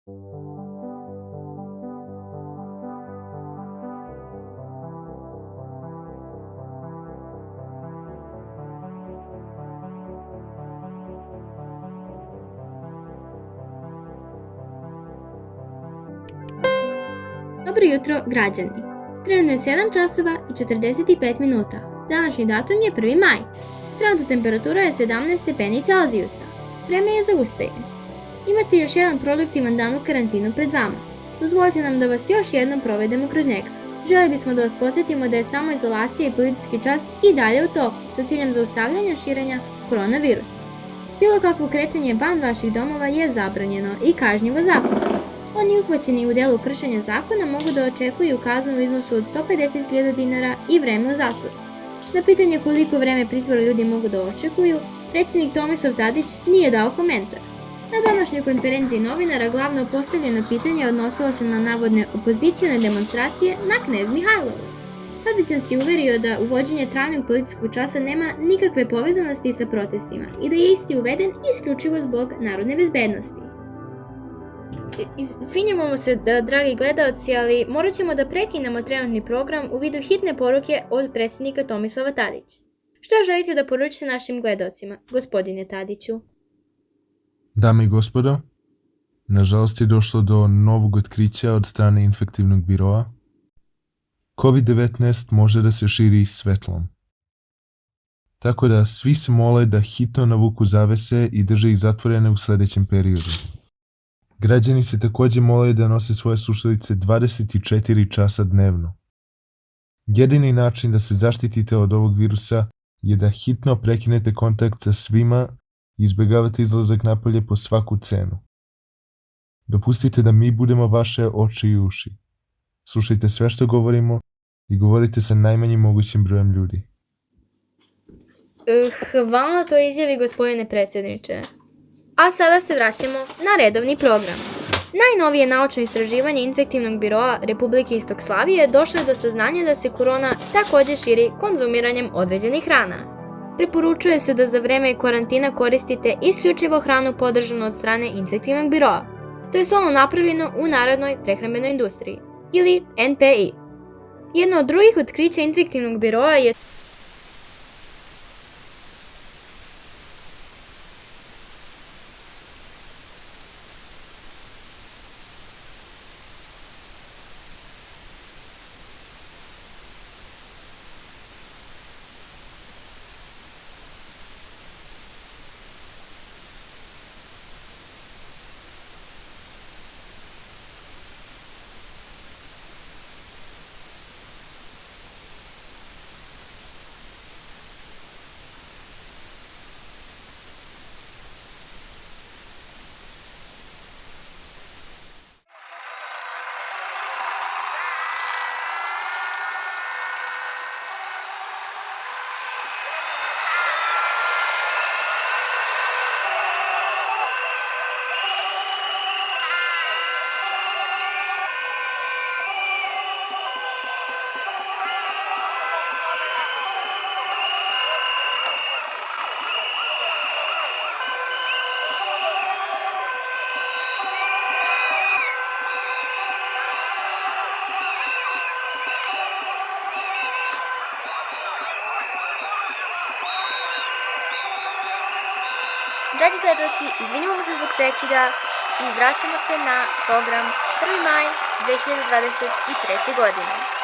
Dobro jutro, građani. Trenutno je 7 časova i 45 minuta. Današnji datum je 1. maj. Trenutna temperatura je 17 stepeni Celzijusa. Vreme je za ustajanje. Imate još jedan produktivan dan u karantinu pred vama. Dozvolite nam da vas još jednom provedemo kroz njega. Želi bismo da vas podsjetimo da je samoizolacija i policijski čas i dalje u toku sa ciljem zaustavljanja širenja koronavirusa. Bilo kakvo kretanje van vaših domova je zabranjeno i kažnjivo zakonom. Oni uhvaćeni u delu kršenja zakona mogu da očekuju kaznu u iznosu od 150.000 dinara i vreme u zatvoru. Na pitanje koliko vreme pritvora ljudi mogu da očekuju, predsjednik Tomislav Tadić nije dao komentar. Na današnjoj konferenciji novinara glavno postavljeno pitanje odnosilo se na navodne opozicione demonstracije na Knez Mihajlovu. Tadić nas je uverio da uvođenje trajnog policijskog časa nema nikakve povezanosti sa protestima i da je isti uveden isključivo zbog narodne bezbednosti. Izvinjavamo se, dragi gledaoci, ali morat ćemo da prekinemo trenutni program u vidu hitne poruke od predsjednika Tomislava Tadića. Šta želite da poručite našim gledaocima, gospodine Tadiću? Dame i gospodo, nažalost je došlo do novog otkrića od strane infektivnog biroa. COVID-19 može da se širi svetlom. Tako da svi se mole da hitno navuku zavese i drže ih zatvorene u sledećem periodu. Građani se takođe mole da nose svoje slušalice 24 časa dnevno. Jedini način da se zaštitite od ovog virusa je da hitno prekinete kontakt sa svima i izbjegavate izlazak napolje po svaku cenu. Dopustite da mi budemo vaše oči i uši. Slušajte sve što govorimo i govorite sa najmanjim mogućim brojem ljudi. Hvala na toj izjavi, gospodine predsjedniče. A sada se vraćamo na redovni program. Najnovije naučno istraživanje infektivnog biroa Republike Istok Slavije došlo je do saznanja da se korona takođe širi konzumiranjem određenih hrana. Preporučuje se da za vreme karantina koristite isključivo hranu podržanu od strane infektivnog biroa, to je ono napravljeno u Narodnoj prehrambenoj industriji, ili NPI. Jedno od drugih otkrića infektivnog biroa je Dragi gledaoci, izvinjavamo se zbog prekida i vraćamo se na program 1. maj 2023. godine.